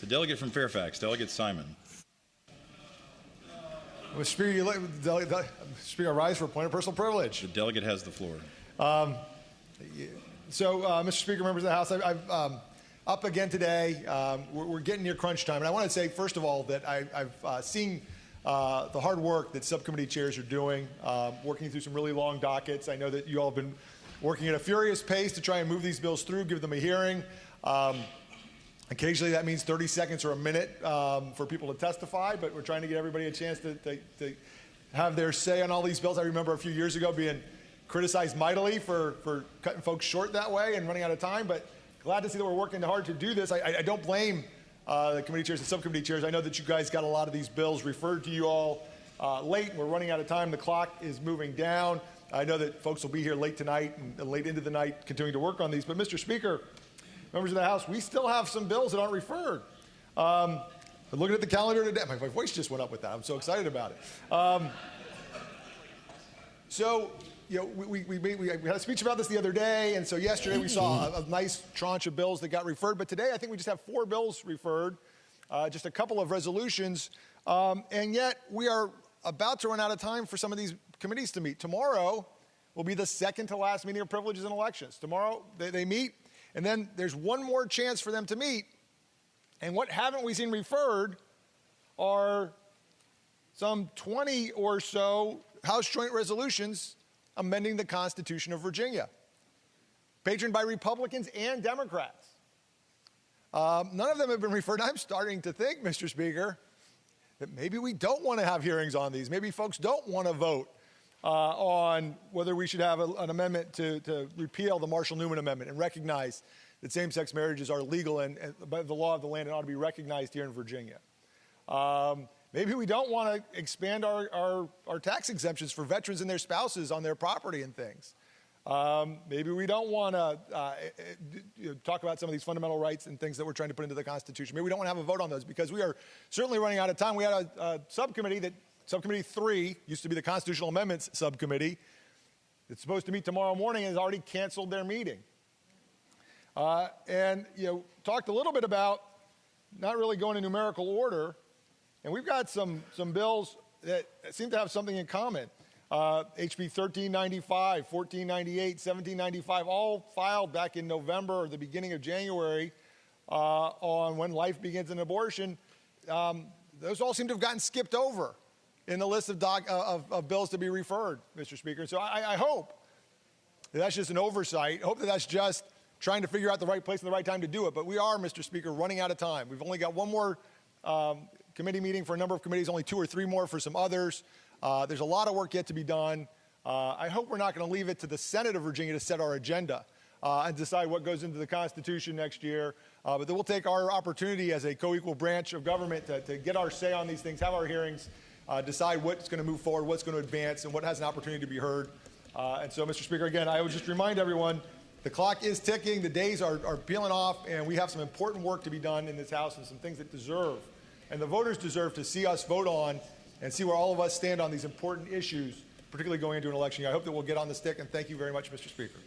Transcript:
The delegate from Fairfax, Delegate Simon. Mr. Speaker, Speaker, I rise for a point of personal privilege. The delegate has the floor. Mr. Speaker, members of the House, I'm up again today. We're getting near crunch time. And I want to say, first of all, that I've seen the hard work that subcommittee chairs are doing, working through some really long dockets. I know that you all have been working at a furious pace to try and move these bills through, give them a hearing. Occasionally that means 30 seconds or a minute for people to testify, but we're trying to get everybody a chance to have their say on all these bills. I remember a few years ago being criticized mightily for cutting folks short that way and running out of time, but glad to see that we're working hard to do this. I don't blame the committee chairs and subcommittee chairs. I know that you guys got a lot of these bills referred to you all late. We're running out of time. The clock is moving down. I know that folks will be here late tonight and late into the night continuing to work on these. But, Mr. Speaker, members of the House, we still have some bills that aren't referred. Looking at the calendar today, my voice just went up with that. I'm so excited about it. We had a speech about this the other day, and so yesterday we saw a nice tranche of bills that got referred. But today I think we just have 4 bills referred, just a couple of resolutions, and yet we are about to run out of time for some of these committees to meet. Tomorrow will be the second to last meeting of Privileges and Elections. Tomorrow they meet, and then there's one more chance for them to meet. And what haven't we seen referred are some 20 or so House joint resolutions amending the Constitution of Virginia, patroned by Republicans and Democrats. None of them have been referred. I'm starting to think, Mr. Speaker, that maybe we don't want to have hearings on these. Maybe folks don't want to vote on whether we should have an amendment to repeal the Marshall-Newman Amendment and recognize that same-sex marriages are legal and by the law of the land and ought to be recognized here in Virginia. Maybe we don't want to expand our tax exemptions for veterans and their spouses on their property and things. Maybe we don't want to talk about some of these fundamental rights and things that we're trying to put into the Constitution. Maybe we don't want to have a vote on those because we are certainly running out of time. We had a subcommittee Subcommittee 3 used to be the Constitutional Amendments Subcommittee. It's supposed to meet tomorrow morning and has already canceled their meeting. Talked a little bit about not really going in numerical order. And we've got some bills that seem to have something in common. HB 1395, 1498, 1795, all filed back in November or the beginning of January on when life begins an abortion. Those all seem to have gotten skipped over in the list of bills to be referred, Mr. Speaker. So I hope that that's just an oversight. I hope that that's just trying to figure out the right place and the right time to do it. But we are, Mr. Speaker, running out of time. We've only got one more committee meeting for a number of committees, only 2 or 3 more for some others. There's a lot of work yet to be done. I hope we're not going to leave it to the Senate of Virginia to set our agenda and decide what goes into the Constitution next year. But that we'll take our opportunity as a co-equal branch of government to get our say on these things, have our hearings, decide what's going to move forward, what's going to advance, and what has an opportunity to be heard. And so, Mr. Speaker, again, I would just remind everyone, the clock is ticking, the days are peeling off, and we have some important work to be done in this House and some things that deserve, and the voters deserve to see us vote on and see where all of us stand on these important issues, particularly going into an election year. I hope that we'll get on the stick, and thank you very much, Mr. Speaker.